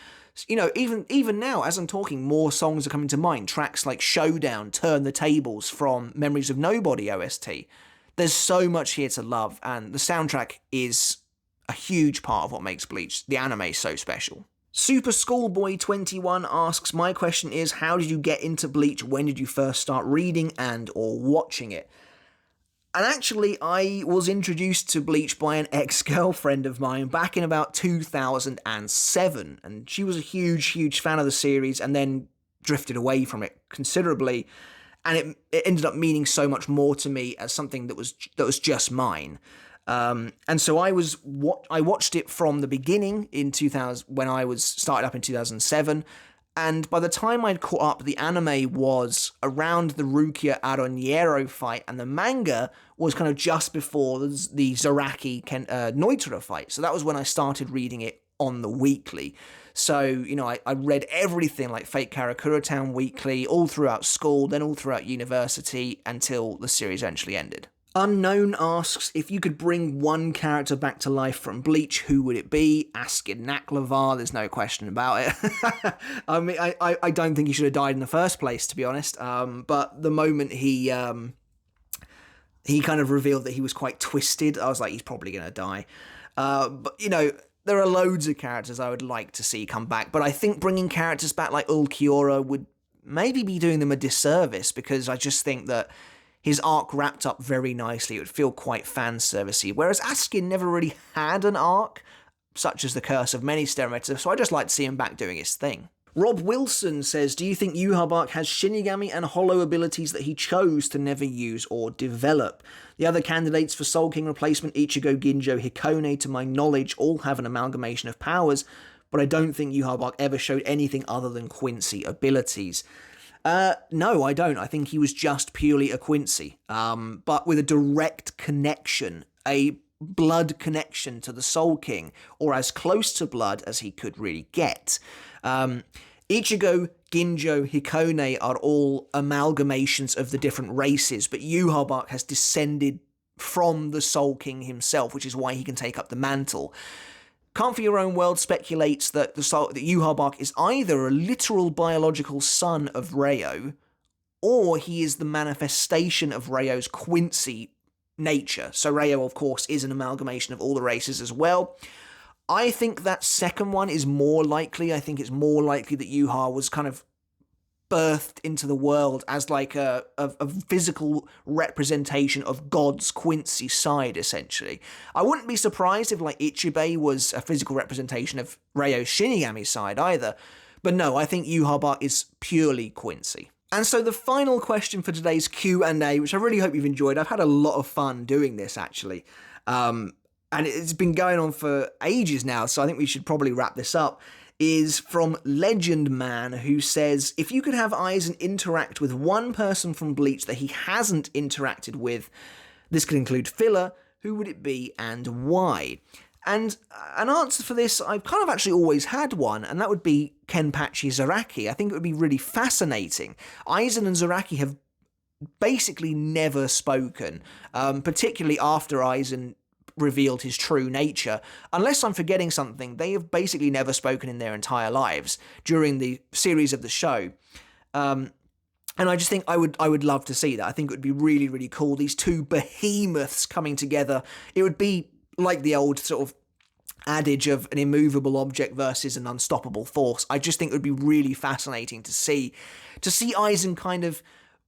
You know, even now, as I'm talking, more songs are coming to mind. Tracks like Showdown, Turn the Tables from Memories of Nobody OST. There's so much here to love, and the soundtrack is a huge part of what makes Bleach, the anime, so special. Super Schoolboy 21 asks, my question is, how did you get into Bleach? When did you first start reading and or watching it? And actually, I was introduced to Bleach by an ex-girlfriend of mine back in about 2007, and she was a huge fan of the series and then drifted away from it considerably, and it ended up meaning so much more to me as something that was just mine. And so I watched it from the beginning in 2000 when I was started up in 2007, and by the time I'd caught up, the anime was around the Rukia Aroniero fight, and the manga was kind of just before the Zaraki Noitara fight. So that was when I started reading it on the weekly. So, you know, I read everything like Fate Karakura Town weekly, all throughout school, then all throughout university, until the series eventually ended. Unknown asks, if you could bring one character back to life from Bleach, who would it be? Asking Naklavar, there's no question about it. I mean, I don't think he should have died in the first place, to be honest. But the moment he kind of revealed that he was quite twisted, I was like, he's probably going to die. But, you know, there are loads of characters I would like to see come back, but I think bringing characters back like Ulquiorra would maybe be doing them a disservice, because I just think that his arc wrapped up very nicely. It would feel quite fan-servicey, whereas Askin never really had an arc, such as the Curse of Many Stereotypes, so I just like to see him back doing his thing. Rob Wilson says, do you think Yuha Bark has Shinigami and Hollow abilities that he chose to never use or develop? The other candidates for Soul King replacement, Ichigo, Ginjo, Hikone, to my knowledge, all have an amalgamation of powers, but I don't think Yuha Bark ever showed anything other than Quincy abilities. No, I don't. I think he was just purely a Quincy, but with a direct connection, a blood connection to the Soul King, or as close to blood as he could really get. Ichigo, Ginjo, Hikone are all amalgamations of the different races, but Yuha Bark has descended from the Soul King himself, which is why he can take up the mantle. Can't For Your Own World speculates that Yuha Bark is either a literal biological son of Reo, or he is the manifestation of Reo's Quincy nature. So Reo, of course, is an amalgamation of all the races as well. I think that second one is more likely. I think it's more likely that Yuha was kind of birthed into the world as like a physical representation of God's Quincy side, essentially. I wouldn't be surprised if like Ichibei was a physical representation of Reo's Shinigami side either, but no, I think Yuha Bark is purely Quincy. And so the final question for today's Q&A, which I really hope you've enjoyed. I've had a lot of fun doing this, actually. And it's been going on for ages now, so I think we should probably wrap this up, is from Legend Man, who says, if you could have Aizen interact with one person from Bleach that he hasn't interacted with, this could include filler, who would it be and why? And an answer for this, I've kind of actually always had one, and that would be Kenpachi Zaraki. I think it would be really fascinating. Aizen and Zaraki have basically never spoken, particularly after Aizen revealed his true nature. Unless I'm forgetting something, they have basically never spoken in their entire lives during the series of the show. And I just think I would love to see that. I think it would be really, really cool. These two behemoths coming together. It would be like the old sort of adage of an immovable object versus an unstoppable force. I just think it would be really fascinating to see Aizen kind of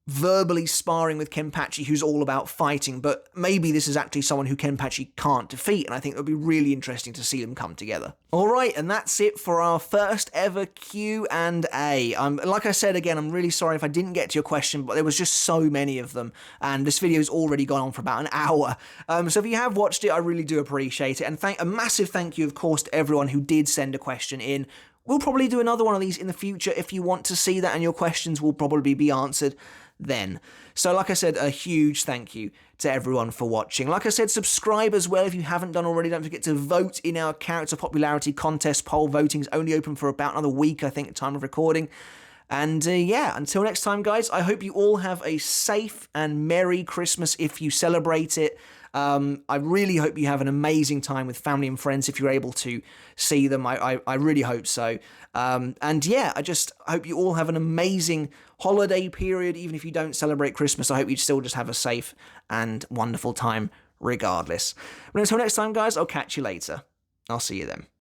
verbally sparring with Kenpachi, who's all about fighting, but maybe this is actually someone who Kenpachi can't defeat, and I think it would be really interesting to see them come together. Alright, and that's it for our first ever Q&A. Like I said again, I'm really sorry if I didn't get to your question, but there was just so many of them, and this video's already gone on for about an hour. So if you have watched it, I really do appreciate it, and a massive thank you, of course, to everyone who did send a question in. We'll probably do another one of these in the future if you want to see that, and your questions will probably be answered then. So like I said, a huge thank you to everyone for watching. Like I said, subscribe as well if you haven't done already. Don't forget to vote in our character popularity contest poll. Voting's only open for about another week, I think, at time of recording. And yeah, until next time, guys, I hope you all have a safe and Merry Christmas if you celebrate it. I really hope you have an amazing time with family and friends if you're able to see them. I really hope so. And yeah, I just hope you all have an amazing holiday period. Even if you don't celebrate Christmas, I hope you still just have a safe and wonderful time regardless. But until next time, guys, I'll catch you later. I'll see you then.